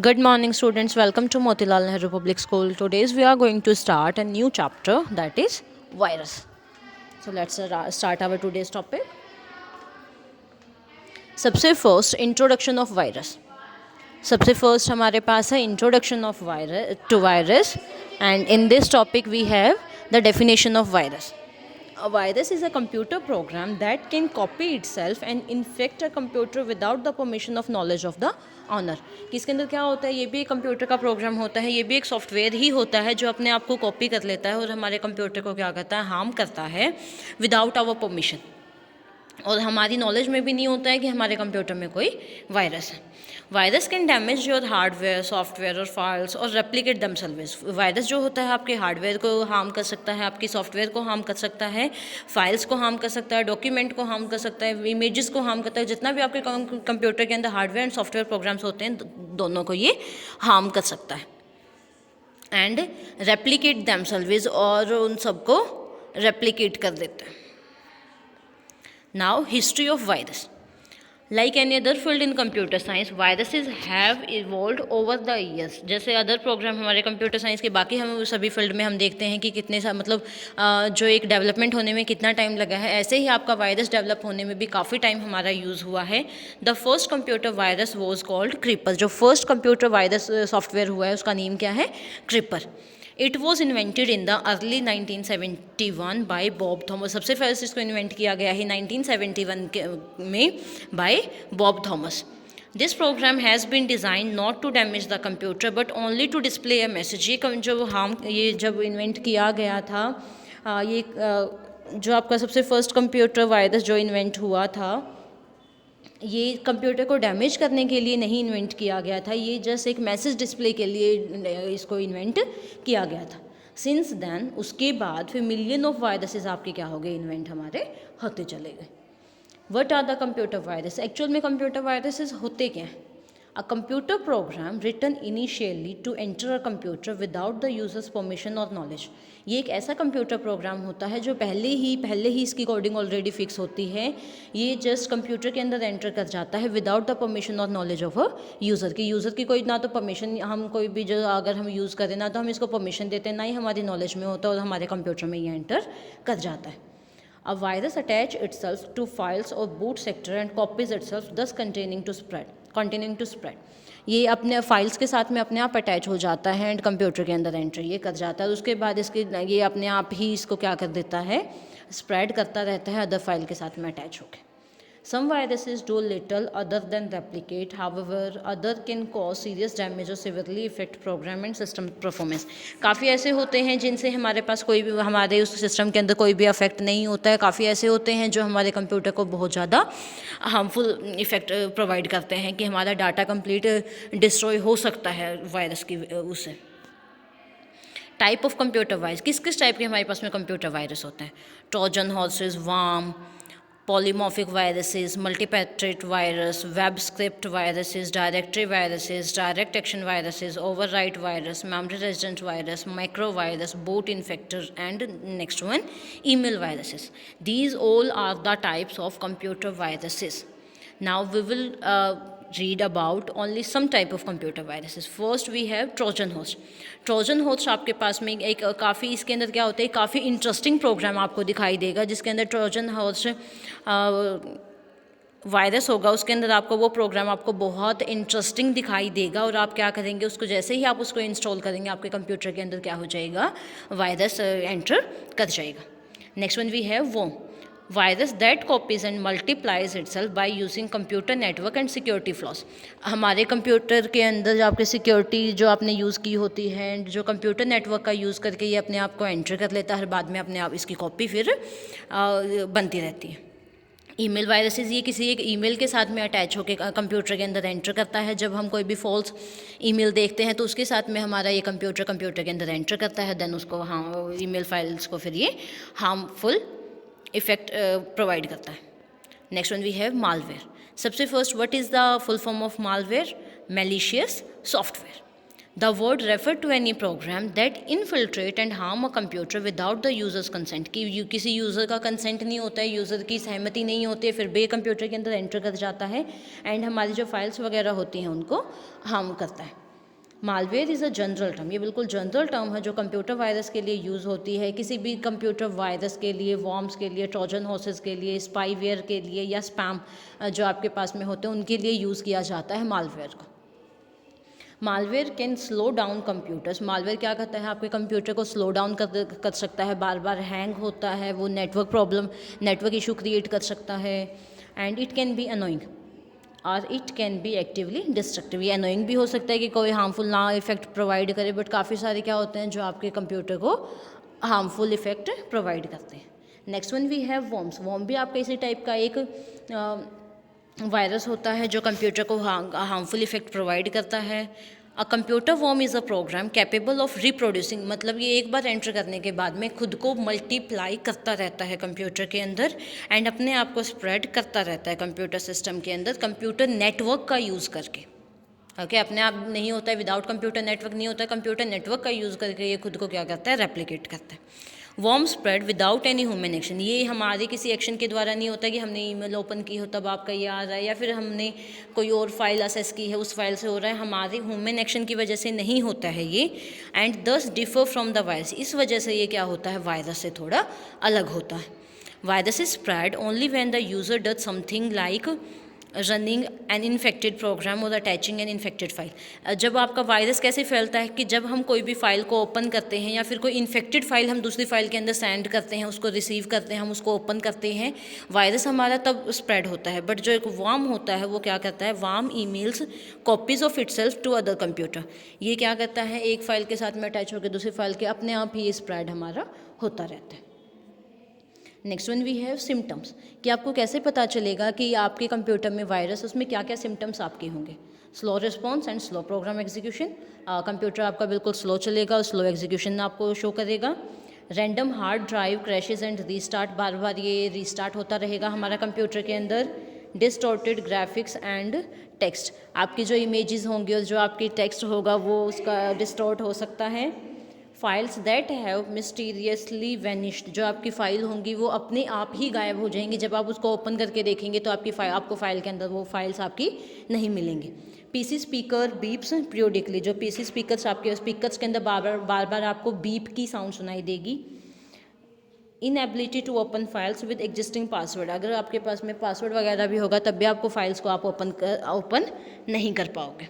Good morning, students. Welcome to Motilal Nehru Public School. Today we are going to start a new chapter, that is virus. So let's start our today's topic. सबसे first introduction of virus. सबसे first हमारे पास है introduction of virus to virus, and in this topic we have the definition of virus. A virus is a computer program that can copy itself and infect a computer without the permission of knowledge of the owner. कि इसके अंदर क्या होता है, ये भी एक computer का प्रोग्राम होता है, ये भी एक सॉफ्टवेयर ही होता है जो अपने आप को कॉपी कर लेता है और हमारे कंप्यूटर को क्या करता है, हार्म करता है विदाउट आवर परमिशन, और हमारी नॉलेज में भी नहीं होता है कि हमारे कंप्यूटर में कोई वायरस है. Virus can damage your hardware, software और फाइल्स और रेप्लिकेट दमसेल्व्स. वायरस जो होता है आपके हार्डवेयर को हार्म कर सकता है, आपकी सॉफ्टवेयर को हार्म कर सकता है, फाइल्स को हार्म कर सकता है, डॉक्यूमेंट को हार्म कर सकता है, इमेजेस को हार्म करता है. जितना भी आपके कंप्यूटर के अंदर हार्डवेयर एंड सॉफ्टवेयर प्रोग्राम्स होते हैं, दोनों को ये हार्म कर सकता है. एंड रेप्लिकेट दमसेल्व्स, और उन सबको रेप्लिकेट कर देते हैं. Now, history of virus. Like any other field in computer science, viruses have evolved over the years. जैसे अदर प्रोग्राम हमारे कंप्यूटर साइंस के बाकी हम सभी फील्ड में हम देखते हैं कि कितने मतलब जो एक डेवलपमेंट होने में कितना टाइम लगा है, ऐसे ही आपका वायरस डेवलप होने में भी काफ़ी टाइम हमारा यूज़ हुआ है. The first computer virus was called Creeper. जो फर्स्ट कंप्यूटर वायरस सॉफ्टवेयर हुआ है उसका नेम क्या है, Creeper. It was invented in the early 1971 by Bob Thomas. सबसे फर्स्ट इसको इन्वेंट किया गया है 1971 में by Bob Thomas. This program has been design not to damage the computer but only to display a message. ये जब invent किया गया था, ये जो आपका सबसे फर्स्ट कंप्यूटर वायरस जो इन्वेंट हुआ था, ये कंप्यूटर को डैमेज करने के लिए नहीं इन्वेंट किया गया था, ये जस्ट एक मैसेज डिस्प्ले के लिए इसको इन्वेंट किया गया था. सिंस देन उसके बाद फिर मिलियन ऑफ वायरसेस आपके क्या हो गए, इन्वेंट हमारे होते चले गए. What are the computer virus. Actual में कंप्यूटर वायरसेस होते क्या हैं. A computer program written initially to enter a computer without the user's permission or knowledge. ये एक ऐसा कंप्यूटर प्रोग्राम होता है जो पहले ही इसकी कोडिंग ऑलरेडी फिक्स होती है. ये जस्ट कंप्यूटर के अंदर एंटर कर जाता है विदाउट द परमिशन और नॉलेज ऑफ अ यूज़र. की यूज़र की कोई ना तो परमिशन, हम कोई भी जो अगर हम यूज़ करें ना तो हम इसको परमिशन देते हैं, ना ही हमारी नॉलेज में होता है, और हमारे कंप्यूटर में ये एंटर कर जाता है. A virus attach itself to files or boot sector and copies itself, thus continuing to spread. ये अपने फाइल्स के साथ में अपने आप अटैच हो जाता है एंड कंप्यूटर के अंदर एंट्री ये कर जाता है. उसके बाद इसके ये अपने आप ही इसको क्या कर देता है, स्प्रेड करता रहता है अदर फाइल के साथ में अटैच होकर. Some viruses do little other than replicate, however, other can cause serious damage or severely affect program and system performance. काफ़ी ऐसे होते हैं जिनसे हमारे पास कोई भी, हमारे उस सिस्टम के अंदर कोई भी अफेक्ट नहीं होता है. काफ़ी ऐसे होते हैं जो हमारे कंप्यूटर को बहुत ज़्यादा हार्मफुल इफेक्ट प्रोवाइड करते हैं कि हमारा डाटा कंप्लीट डिस्ट्रॉय हो सकता है वायरस की उससे. Type of computer virus. किस किस टाइप के हमारे पास में कंप्यूटर वायरस होते हैं. Trojan horses, warm, polymorphic viruses, multipatriot virus, web script viruses, directory viruses, direct action viruses, overwrite virus, memory resident virus, microvirus, boot infector, and next one, email viruses. These all are the types of computer viruses. Now we will read about only some type of computer viruses. First we have Trojan horse. Trojan horse आपके पास में एक काफ़ी, इसके अंदर क्या होता है, काफ़ी इंटरेस्टिंग प्रोग्राम आपको दिखाई देगा जिसके अंदर ट्रोजन हॉर्स वायरस होगा. उसके अंदर आपको वो प्रोग्राम आपको बहुत इंटरेस्टिंग दिखाई देगा, और आप क्या करेंगे, उसको जैसे ही आप उसको इंस्टॉल करेंगे आपके कंप्यूटर के अंदर क्या हो जाएगा, वायरस एंटर कर जाएगा. नेक्स्ट वन वी हैव वो virus that copies and multiplies itself by using computer network and security floss. हमारे कंप्यूटर के अंदर जो आपके सिक्योरिटी जो आपने यूज़ की होती है, जो कंप्यूटर नेटवर्क का यूज़ करके ये अपने आप को एंटर कर लेता है, बाद में अपने आप इसकी कॉपी फिर बनती रहती है. ईमेल वायरसेस, ये किसी एक ईमेल के साथ में अटैच होकर कंप्यूटर के अंदर एंटर करता है. जब हम कोई भी फॉल्स ईमेल देखते हैं तो उसके साथ में हमारा ये कंप्यूटर के अंदर एंटर करता है, देन उसको ईमेल फाइल्स को फिर ये हार्मफुल इफेक्ट प्रोवाइड करता है. Next one we have malware. सबसे first, what is the full form of malware. Malicious software. The word refer to any program that infiltrate and harm a computer without the user's consent. कि किसी user का consent नहीं होता है, user की सहमति नहीं होती है, फिर भी कंप्यूटर के अंदर एंटर कर जाता है एंड हमारी जो फाइल्स वगैरह होती हैं उनको हार्म करता है. Malware is a general term, ये बिल्कुल जनरल टर्म है जो कंप्यूटर वायरस के लिए यूज़ होती है। किसी भी कंप्यूटर वायरस के लिए, वॉर्म्स के लिए, ट्रोजन हॉर्सेस के लिए, स्पाईवेयर के लिए या स्पैम जो आपके पास में होते हैं उनके लिए यूज़ किया जाता है मालवेयर को। Malware can slow down computers, malware क्या करता है आपके कंप्यूटर को स्लो डाउन कर सकता है, बार बार हैंग होता है, वो network problem, network issue create कर सकता है। And it can be annoying और it can be actively destructive, ये अनोइंग भी हो सकता है कि कोई हार्मफुल ना इफेक्ट प्रोवाइड करे, बट काफ़ी सारे क्या होते हैं जो आपके कंप्यूटर को हार्मफुल इफेक्ट प्रोवाइड करते हैं। Next one we have worms, worm भी आपका इसी टाइप का एक वायरस होता है जो कंप्यूटर को हार्मफुल इफेक्ट प्रोवाइड करता है। A computer worm is a program capable of reproducing, मतलब ये एक बार एंटर करने के बाद में खुद को मल्टीप्लाई करता रहता है कंप्यूटर के अंदर एंड अपने आप को स्प्रेड करता रहता है कंप्यूटर सिस्टम के अंदर कंप्यूटर नेटवर्क का यूज़ करके। ओके अपने आप नहीं होता है, विदाउट कंप्यूटर नेटवर्क नहीं होता है, कंप्यूटर नेटवर्क का यूज़ करके ये खुद को क्या करता है, रेप्लिकेट करता है। Worm spread without any human action, ये हमारे किसी एक्शन के द्वारा नहीं होता कि हमने ईमेल ओपन की हो तब आपका ये आ रहा है, या फिर हमने कोई और फाइल असेस की है उस फाइल से हो रहा है, हमारे ह्यूमन एक्शन की वजह से नहीं होता है ये। एंड दस डिफर फ्रॉम द वायरस, इस वजह से ये क्या होता है, वायरस से थोड़ा अलग होता है। Virus is spread only when the user does something like running an infected program और अटैचिंग एन इन्फेक्टेड फाइल। जब आपका वायरस कैसे फैलता है कि जब हम कोई भी फाइल को ओपन करते हैं या फिर कोई इन्फेक्टेड फाइल हम दूसरी फाइल के अंदर सेंड करते हैं, उसको रिसीव करते हैं, हम उसको ओपन करते हैं, वायरस हमारा तब स्प्रेड होता है। बट जो एक वार्म होता है वो क्या करता है, worm emails copies of itself to other computer, ये क्या करता है, एक फाइल के साथ में अटैच होकर दूसरी फाइल के अपने आप ही ये स्प्रेड हमारा होता रहता है। Next one we have symptoms, कि आपको कैसे पता चलेगा कि आपके कंप्यूटर में वायरस, उसमें क्या क्या सिम्टम्स आपके होंगे। Slow response and slow program execution, computer आपका बिल्कुल स्लो चलेगा और स्लो एग्जीक्यूशन आपको शो करेगा। Random hard drive crashes and restart, बार बार ये रीस्टार्ट होता रहेगा हमारा कंप्यूटर के अंदर। डिस्टॉर्टेड ग्राफिक्स एंड टेक्स्ट, आपकी जो इमेजेस होंगी और जो आपकी टेक्स्ट होगा वो उसका डिस्टॉर्ट हो सकता है। Files that have mysteriously vanished, जो आपकी फ़ाइल होंगी वो अपने आप ही गायब हो जाएंगी, जब आप उसको ओपन करके देखेंगे तो आपको फ़ाइल के अंदर वो फाइल्स आपकी नहीं मिलेंगी। पीसी स्पीकर बीप्स पीरियोडिकली, जो पीसी स्पीकर्स आपके स्पीकर्स के अंदर बार बार आपको बीप की साउंड सुनाई देगी। Inability to open files with existing password, अगर आपके पास में पासवर्ड वगैरह भी होगा तब भी आपको फाइल्स को आप ओपन नहीं कर पाओगे।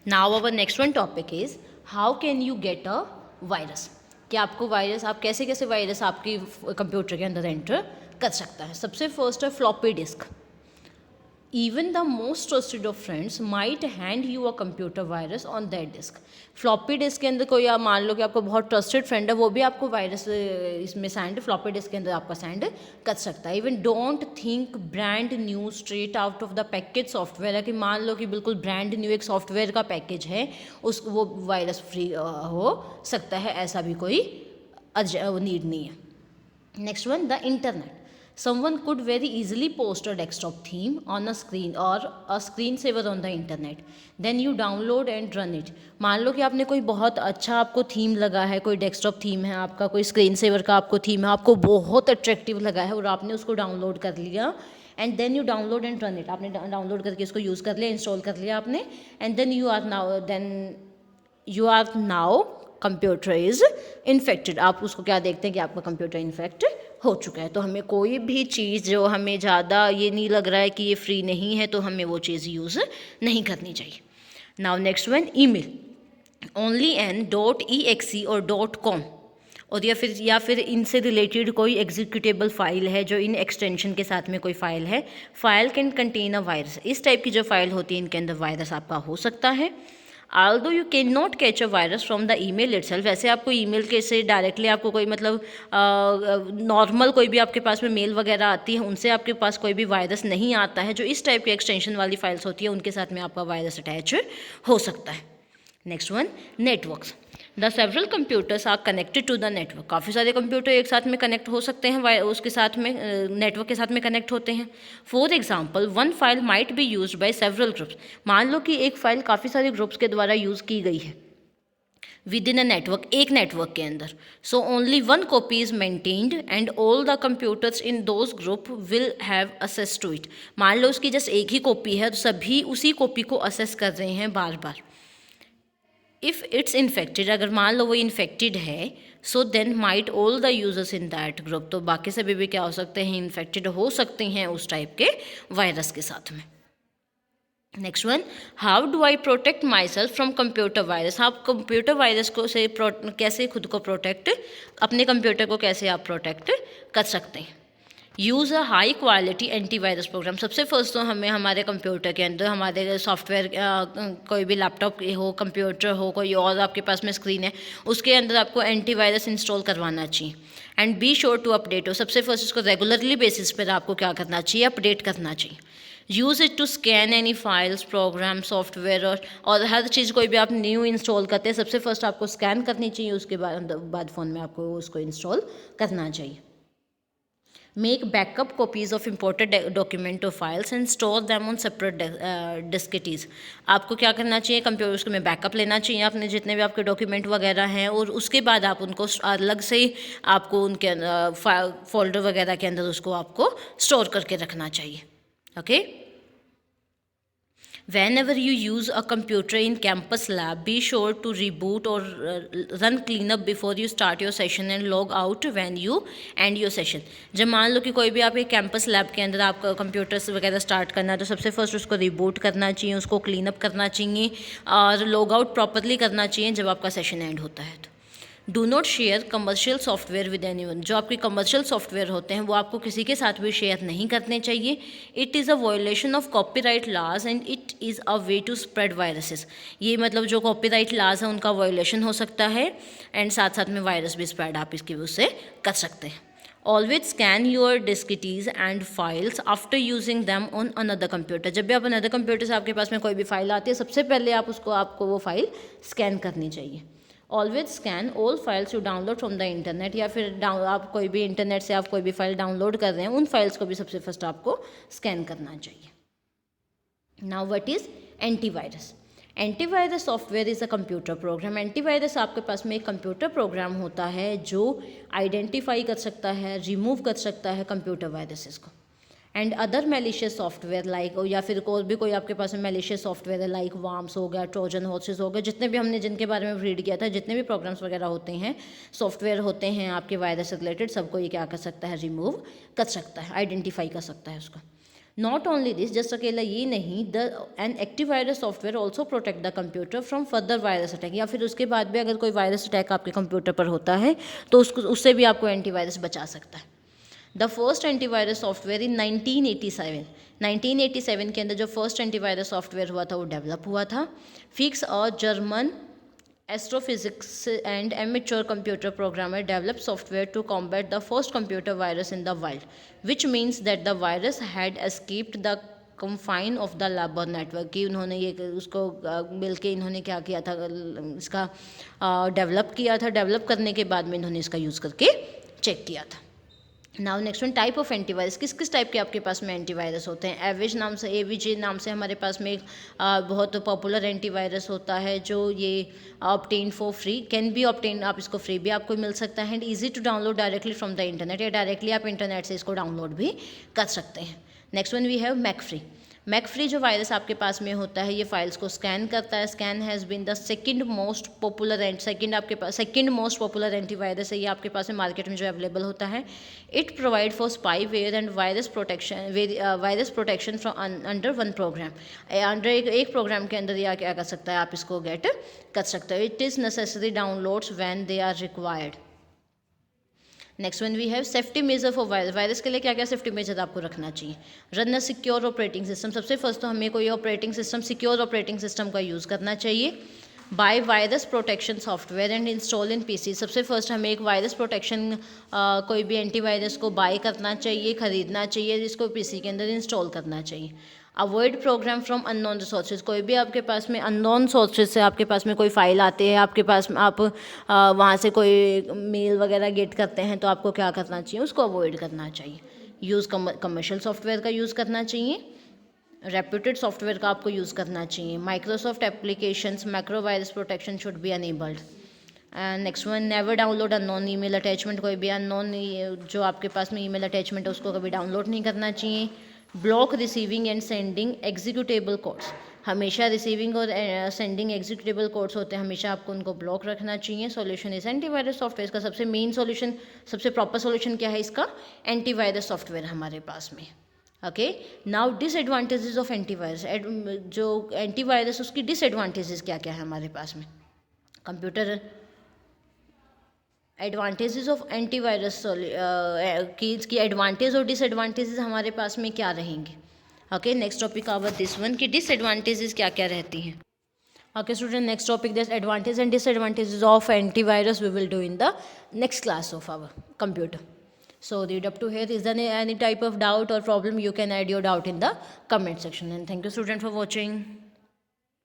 Now our next one topic is how can you get a virus, कि आपको वायरस, आप कैसे कैसे वायरस आपकी कंप्यूटर के अंदर एंटर कर सकता है। सबसे फर्स्ट है floppy disk. Even the most trusted of friends might hand you a computer virus on that disk. Floppy disk के अंदर कोई, आप मान लो कि आपको बहुत ट्रस्टेड फ्रेंड है, वो भी आपको वायरस इसमें सेंड, फ्लॉपी डिस्क के अंदर आपका सेंड कर सकता है। Even don't think brand new straight out of the package software है, कि मान लो कि बिल्कुल ब्रांड न्यू एक सॉफ्टवेयर का पैकेज है, उस वो वायरस फ्री हो सकता है, ऐसा भी कोई नीड नहीं है। Next one, the internet. Someone could very easily post a desktop theme on a screen or a screensaver on the internet. Then you download and run it. मान लो कि आपने कोई बहुत अच्छा आपको थीम लगा है, कोई डेस्कटॉप थीम है आपका, कोई स्क्रीन सेवर का आपको थीम है, आपको बहुत अट्रैक्टिव लगा है और आपने उसको डाउनलोड कर लिया and then you download and run it, आपने डाउनलोड करके उसको यूज़ कर लिया, इंस्टॉल कर लिया आपने, and then you are now computer is infected. आप उसको क्या देखते हैं कि आपका कंप्यूटर इन्फेक्ट हो चुका है। तो हमें कोई भी चीज़ जो हमें ज़्यादा ये नहीं लग रहा है कि ये फ्री नहीं है, तो हमें वो चीज़ यूज़ नहीं करनी चाहिए। Now next one, email. Only .exe और .com, और या फिर इनसे रिलेटेड कोई एग्जीक्यूटेबल फाइल है जो इन एक्सटेंशन के साथ में कोई फाइल है, file can contain a virus. इस टाइप की जो फाइल होती है इनके अंदर वायरस आपका हो सकता है। Although you cannot catch a virus from the email itself, वैसे आपको ईमेल के से डायरेक्टली आपको कोई मतलब नॉर्मल कोई भी आपके पास में मेल वगैरह आती है उनसे आपके पास कोई भी वायरस नहीं आता है, जो इस टाइप की एक्सटेंशन वाली फाइल्स होती है उनके साथ में आपका वायरस अटैच हो सकता है। Next one, networks. The several computers are connected to the network. काफ़ी सारे कंप्यूटर एक साथ में कनेक्ट हो सकते हैं, उसके साथ में नेटवर्क के साथ में कनेक्ट होते हैं। For example, one file might be used by several groups. मान लो कि एक फाइल काफ़ी सारे ग्रुप्स के द्वारा यूज़ की गई है विद इन अ नेटवर्क, एक नेटवर्क के अंदर। So only one copy is maintained and all the computers in those group will have access to it. मान लो उसकी जस्ट एक ही कॉपी है, तो सभी उसी कॉपी को असेस कर रहे हैं बार बार। इफ़ इट्स इन्फेक्टेड, अगर मान लो वो इन्फेक्टेड है, so then might all the users in that group, तो बाकी सभी भी क्या हो सकते हैं, इन्फेक्टेड हो सकते हैं उस टाइप के वायरस के साथ में। Next one, how do I protect my self from computer virus. आप कंप्यूटर वायरस को से कैसे खुद को प्रोटेक्ट, अपने कंप्यूटर को कैसे आप प्रोटेक्ट कर सकते हैं। Use a high quality antivirus program. सबसे फर्स्ट तो हमें हमारे कंप्यूटर के अंदर, हमारे सॉफ्टवेयर, कोई भी लैपटॉप हो, कंप्यूटर हो, कोई और आपके पास में स्क्रीन है, उसके अंदर आपको एंटीवायरस इंस्टॉल करवाना चाहिए। And be sure to update हो, सबसे फर्स्ट इसको रेगुलरली बेसिस पर आपको क्या करना चाहिए, अपडेट करना चाहिए। Use it to scan any files, program, software, और हर चीज़ कोई भी आप न्यू इंस्टॉल करते हैं, सबसे फर्स्ट आपको स्कैन करनी चाहिए, उसके बाद फ़ोन में आपको उसको इंस्टॉल करना चाहिए। Make backup copies of imported document और files and store them on separate diskettes. आपको क्या करना चाहिए, कंप्यूटर उसके में बैकअप लेना चाहिए अपने जितने भी आपके डॉक्यूमेंट वगैरह हैं, और उसके बाद आप उनको अलग से ही आपको उनके फोल्डर वगैरह के अंदर उसको आपको स्टोर करके रखना चाहिए। Okay. Whenever you use a computer in campus lab, be sure to reboot or run cleanup before you start your session and log out when you end your session. जब मान लो कि कोई भी आप एक कैंपस लैब के अंदर आपका कंप्यूटर्स वगैरह स्टार्ट करना है, तो सबसे फर्स्ट उसको रिबूट करना चाहिए, उसको क्लीन अप करना चाहिए, और लॉग आउट प्रॉपरली करना चाहिए जब आपका सेशन एंड होता है। तो do not share commercial software with anyone. जो आपके कमर्शियल सॉफ्टवेयर होते हैं वो आपको किसी के साथ भी शेयर नहीं करने चाहिए। It is a violation of copyright laws and it is a way to spread viruses. ये मतलब जो कॉपीराइट लॉज है उनका वायोलेशन हो सकता है, एंड साथ साथ में वायरस भी स्प्रेड आप इसकी उससे कर सकते हैं। Always scan your diskettes and files after using them on another computer. जब भी आप अनदर कंप्यूटर से आपके पास में कोई भी फाइल आती है, सबसे पहले आपको वो फाइल स्कैन करनी चाहिए। Always scan all files you download from the internet, या फिर आप कोई भी इंटरनेट से आप कोई भी फाइल डाउनलोड कर रहे हैं, उन फाइल्स को भी सबसे फर्स्ट आपको स्कैन करना चाहिए। Now what is antivirus. Antivirus software is a computer program. Antivirus आपके पास में एक कंप्यूटर प्रोग्राम होता है जो आइडेंटिफाई कर सकता है, रिमूव कर सकता है कंप्यूटर वायरसेस को। And other malicious software like, या फिर कोई भी कोई आपके पास में मेलिशियस सॉफ्टवेयर है लाइक वार्म्स हो गया, ट्रोजन हॉर्सेस हो गया, जितने भी हमने जिनके बारे में रीड किया था, जितने भी प्रोग्राम्स वगैरह होते हैं, सॉफ्टवेयर होते हैं आपके वायरस से रिलेटेड, सबको ये क्या कर सकता है, रिमूव कर सकता है, आइडेंटिफाई कर सकता है उसको। नॉट ओनली दिस, जस्ट अकेला ये नहीं, an active virus software also protect the computer from further virus attack. या फिर उसके बाद भी अगर कोई वायरस अटैक आपके कंप्यूटर पर होता है तो उससे भी आपको एंटीवायरस बचा सकता है। The first antivirus software in 1987 के अंदर जो फर्स्ट एंटीवायरस सॉफ्टवेयर हुआ था वो डेवलप हुआ था। Fix a German astrophysics and amateur computer programmer develop software to combat the first computer virus in the world, which means that the virus had escaped the confine of the lab network. कि उन्होंने ये उसको मिल के इन्होंने क्या किया था, इसका डेवलप किया था, डेवलप करने के बाद में इन्होंने इसका यूज़ करके चेक किया था। Now next one, type of antivirus. किस किस टाइप के आपके पास में एंटीवायरस होते हैं। एविज नाम से हमारे पास में एक बहुत पॉपुलर एंटीवायरस होता है जो ये obtain for free, can be obtain, आप इसको फ्री भी आपको मिल सकता है, and easy to download directly from the internet, या डायरेक्टली आप इंटरनेट से इसको डाउनलोड भी कर सकते हैं। Next one we have McAfee. McAfee जो वायरस आपके पास में होता है, ये फाइल्स को स्कैन करता है। Scan has been the second most popular second most popular antivirus है, ये आपके पास में मार्केट में जो अवेलेबल होता है। It provide for spyware and virus protection from under one program. Under एक प्रोग्राम के अंदर या क्या कर सकता है, आप इसको गेट कर सकते हो। It is necessary downloads when they are required. Next one we have safety measure for virus. Virus के लिए क्या क्या सेफ्टी मेजर आपको रखना चाहिए। Run a secure operating system. सबसे फर्स्ट तो हमें कोई operating system, secure operating system का यूज़ करना चाहिए। Buy virus protection software and install in PC. सबसे फर्स्ट हमें एक वायरस प्रोटेक्शन कोई भी एंटीवायरस को बाय करना चाहिए, ख़रीदना चाहिए, जिसको पीसी के अंदर इंस्टॉल करना चाहिए। Avoid program from unknown sources. कोई भी आपके पास में अननोन सोर्सेज से आपके पास में कोई फाइल आती है, आपके पास में आप वहाँ से कोई मेल वगैरह गेट करते हैं, तो आपको क्या करना चाहिए, उसको अवॉइड करना चाहिए। यूज़ कमर्शियल सॉफ्टवेयर का यूज़ करना चाहिए। रेप्यूटेड सॉफ्टवेयर का आपको यूज़ करना चाहिए। Microsoft applications macro virus protection should be enabled. Next one, never download unknown email attachment. कोई भी अननोन जो आपके पास में ईमेल अटैचमेंट है उसको कभी डाउनलोड नहीं करना चाहिए। Block receiving end sending executable codes. हमेशा रिसीविंग और सेंडिंग एग्जीक्यूटेबल कोड्स होते हैं, हमेशा आपको उनको ब्लॉक रखना चाहिए. Solution is antivirus software. इसका सबसे मेन सॉल्यूशन, सबसे प्रॉपर सॉल्यूशन क्या है इसका? एंटीवायरस सॉफ्टवेयर हमारे पास में. Okay, now disadvantages of antivirus. जो एंटीवायरस उसकी डिसएडवांटेजेस क्या क्या है हमारे पास में? कंप्यूटर एडवांटेजेस ऑफ एंटीवायरस की एडवांटेज और डिसएडवांटेजेस हमारे पास में क्या रहेंगे? Okay, next topic our this one कि डिसएडवांटेजेस क्या क्या रहती हैं. Okay student, next topic this advantage and disadvantages of antivirus we will do in the next class of our computer. So read up to here. Is there any type of doubt or problem? You can add your doubt in the comment section. And thank you student for watching.